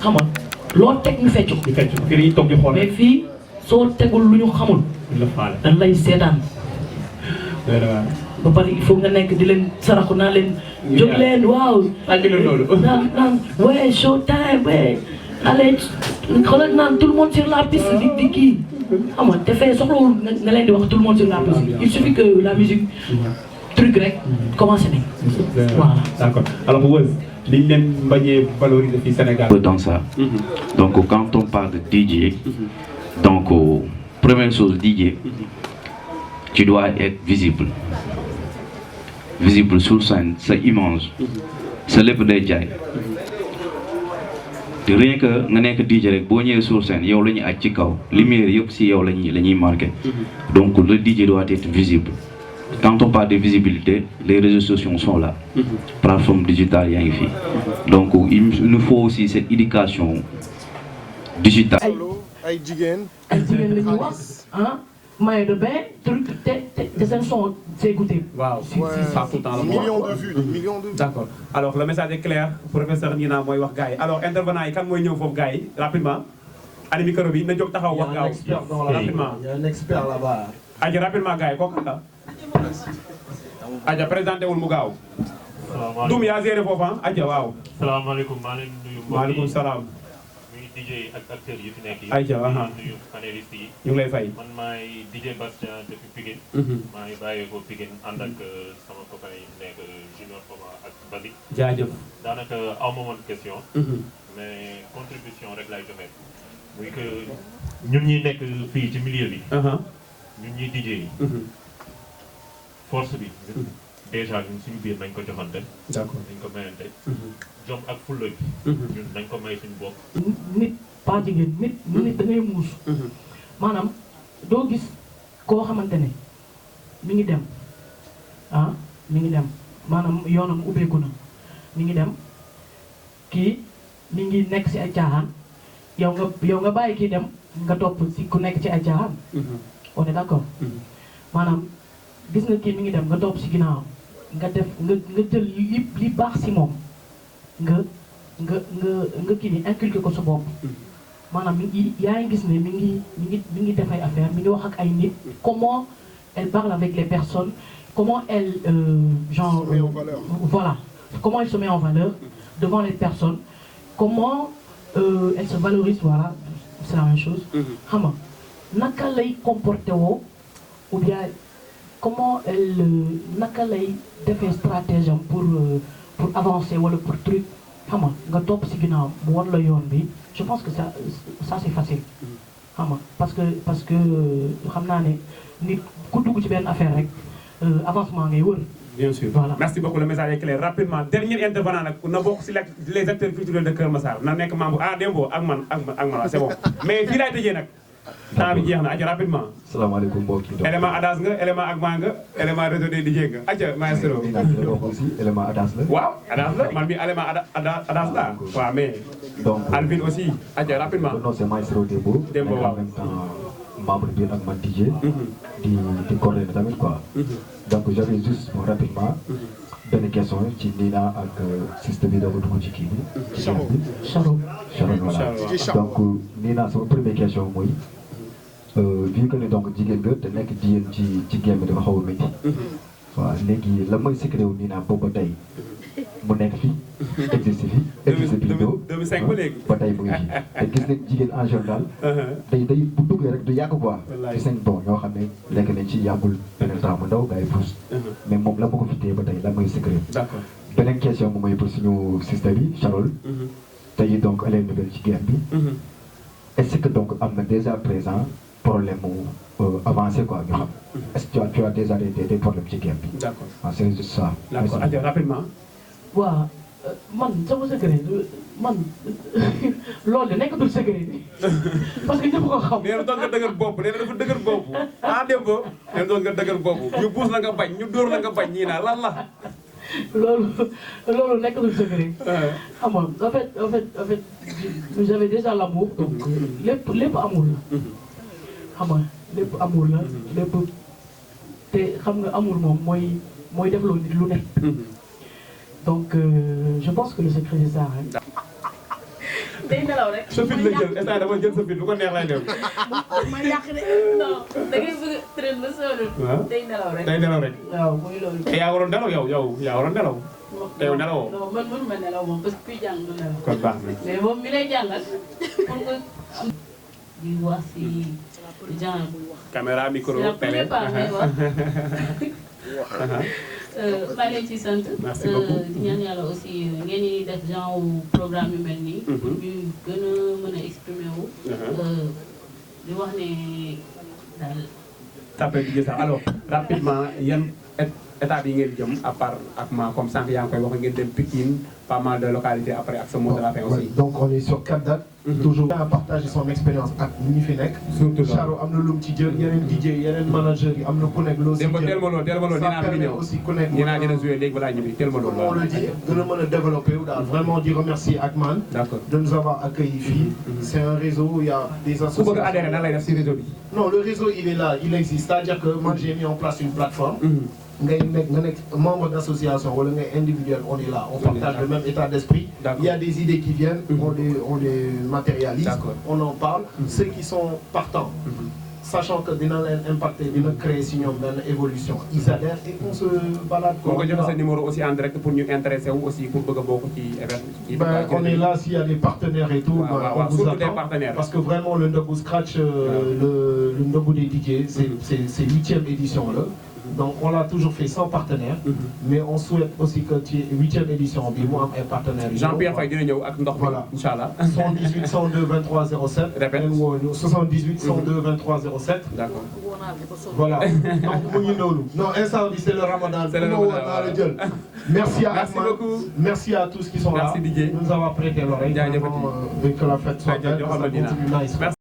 xam nga loo teg ñu fecc ko. fii dañuy toog di xool. mais fii soo tegul lu ñu xamul. dañ lay seetaan. ba pare il faut nga nekk di leen saraxu naa leen. jóg leen waaw. naan ouais show time ouais. allez xoolal naan tout le monde sur la piste di kii. xam nga te fee soxlawul nga leen di wax tout le monde sur la piste. il suffit que la musique. truc rek commencé nañ. voilà d'accord alors Weuz li ñu leen bañee valoriser fii Sénégal. dans ça. Donc quand on parle de DJ. Donc première chose DJ. Tu dois être visible. Visible sur scène, c'est immense. C'est lépp day jaay. Rien que nga nekk DJ rek boo ñëwee sur scène yow la ñuy aj ci kaw lumière yëpp si yow la ñuy marqué. Donc le DJ doit être visible. Quand on parle de visibilité, les réseaux sociaux sont là. Plateforme digitale yaa ngi fi. Donc il nous faut aussi cette éducation digitale. ay jigéen la ñuy wax ah. maillot de bain truc te seen son c'est goûté. waaw si ça tout le temps. millions de vues. D'accord alors le message est clair professeur Nina mooy wax gars yi alors intervenant yi kan mooy ñëw foofu gars yi rapidement. ani micro bi na jóg taxaw wax gaaw. rapidement il y a un expert là-bas. aja rapidement gars yi kooku la. aja présenté wul mu gaaw. salaamaaleykum Dum yaa géré foofu ah aja waaw. salaamaaleykum maa leen nuyu. maaleykum salaam. muy DJ ak acteurs yi fi nekk yi. ayca nuyu panélistes yi. ñu ngi lay fay. man maay DJ Bastien depuis Pikine. maa ngi bàyyeekoo Pikine ànd ak sama copain yi nekk Junior Thomas ak Badi. jaajëf. daanaka aw ma woon question. mais contribution rek lay joxe. muy que ñun ñi nekk fii ci milieu bi. ñun ñuy DJ yi. force bi. déjà ñun suñu biir nañ ko joxante. d'accord nañ ko mayante. jom ak fulla bi. ñun nañ ko may suñu bopp. nit pas jigéen nit da ngay muus. maanaam doo gis koo xamante ne mi ngi dem ah mi ngi dem maanaam yoonam ubbeeku na mi ngi dem kii mi ngi nekk ci ay caaxaan yow nga bàyyi kii dem nga topp ci ku nekk ci ay caaxaan. on est d'accord. maanaam gis nga kii mi ngi dem nga topp ci ginnaaw nga def nga jël li baax ci moom nga kii ni inculquer ko sa bopp. maanaam yaa ngi gis ne mi ngi def ay affaire mi ngi wax ak ay nit comment elle parle avec les personnes comment elle genre voilà comment elle se met en valeur devant les personnes comment elle se valorise voilà c'est la même chose. xam nga naka lay comporté woo ou bien comment elle naka lay defee stratégie am pour avancer wala pour truc xam nga topp ci ginnaaw mu war la yoon bi. je pense que ça c'est facile. xam nga parce que xam naa ne nit ku dugg ci benn affaire rek avancement ngay wër. bien sûr voilà merci beaucoup le message est clair rapidement dernier intervenant nag na bokk ci les acteurs culturels de Kër Massar na nekk membre Dembo ak man c'est bon mais fii laay tëjee nag. temps bi jeex na aja rapidement. salaamaaleykum mbokki yi. élément ADAS nga élément Agma nga élément réseau des DJ nga aja maestro. aussi élément ADAS la. waaw ADAS la man mi élément ADAS la waaw mais. donc Alvin aussi aja rapidement. non c'est maestro Dembo. Dembo waaw en même temps membre bi ak man DJ. di coordonner tamit quoi. donc j'avais juste rapidement. benn question ci Nina ak système bi dafa dugg ci kii bi. Charo voilà donc Nina sama première question mooy. vu que ne donc jigéen nga te nekk jigéen ci game bi dafa xaw a métti. waaw léegi la mooy secret wu Nina boobu ba tey mu nekk fi. exercice fi exercice bi ñëw 2005 ba léegi. ba tey mu ngi fi te gis nañ jigéen en général. day bu duggee rek du yàgg quoi. ci seen bon ñoo xam ne lekk nañ ci yàggul beneen temps mu ndaw gars yi pousse. mais moom la ma ko fi téye ba tey la mooy secret. d'accord beneen question moom mooy pour suñu sister bi Charol. tey donc elle est nouvelle ci game bi. est-ce que donc am na déjà présent. problème avancé quoi ñu xam. est-ce que tu as déjà des problèmes ci game bi. d'accord c'est juste ça. d'accord allez rapidement. waaw man sama secret man loolu de nekkatul secret bi parce que ñëpp ko xam. nee na doon nga dëgër bopp nee na dafa dëgër bopp ah Dembo nee na doon nga dëgër bopp ñu buus la nga bañ ñu dóor la nga bañ ñii naa lan la. loolu nekkatul secret. xam nga en fait j'avais déjà l'amour donc lépp amul la. xam nga lépp amour la lépp te xam nga amour moom mooy def loo nit lu ne. donc je pense que le secret c'est ça hein. day nelaw rek. sa fit la jël instant dama jël sa fit lu ko neex lay def. ma yàq de. non da ngay bëgg train ba sonn. day nelaw rek. day nelaw rek. waaw mooy loolu. te yaa waroon nelaw yow yaa waroon nelaw. te yow nelawoo. non man mënuma nelaw moom parce que kuy jàng du nelaw. kon baax na. mais moom mi lay jàngal pour nga am di wax si genre. caméra micro c'est la télé. première fois may wax. maa leen ci sant. merci beaucoup di ñaan yàlla aussi ngeen di def genre programme yu mel nii. pour ñu gën a mën a exprimer wu. di wax ne daal. tapé di sax alors rapidement yan étape yi ngeen jëm à part ak ma comme sànq yaa ngi koy wax ngeen dem Pikine pas mal de localités après ak sa mot de la fin aussi. Donc on est sur 4 dates. Toujours à partager son expérience ak ñi fi nekk. surtout loolu Charo am na lu mu ci jël yeneen DJ yeneen manager yi am na ku nekk loo si jël. teel ma loolu dinaa fi ñëw aussi ku nekk dinaa gën a joué léegi balaa ñibbi teel ma loolu. on le dit gën a mën a développé wu daal vraiment di remercier Akman. d'accord de nous avoir accueillis fii. C'est un réseau où il y a des ku associations. bëgg a adhéré nan lay def si réseau bi. Non, le réseau il est là, il existe. C'est-à-dire que moi j'ai mis en place une plateforme. Nga nekk membre d'association wala ngay individuel, on est là, on partage le même état d'esprit. Il y a des idées qui viennent, on les matérialise, on en parle. Ceux qui sont partants, sachant que dina leen impacter, dina créer si ñoom benn évolution, ils adhèrent et on se balade. Pour nga joxe sa numéro aussi en direct pour ñu intéresser wu aussi pour bëgg a bokk ci événement. On est là s'il y a des partenaires et tout, on vous surtout des attend. partenaires. Parce que vraiment le Ndogou Scratch, le Ndogou des DJ, c'est 8e édition là. Donc on l'a toujours fait sans partenaire, mais on souhaite aussi que tu es 8e édition bi mu am ay partenaires. Jean-Pierre Faye dina ñëw ak ndox mi inchallah. 78 102 23 07. Répète. 78 102 23 07. D'accord. Voilà. Donc mu ngi noonu. Non, instant bi c'est le Ramadan. C'est le Ramadan. Merci à Merci Akman. beaucoup. Merci à tous qui sont là. Merci DJ. Nous avoir prêté l'oreille. Jaajëf. Et que la fête soit belle. Jaajëf. Que ça continue nice. Merci.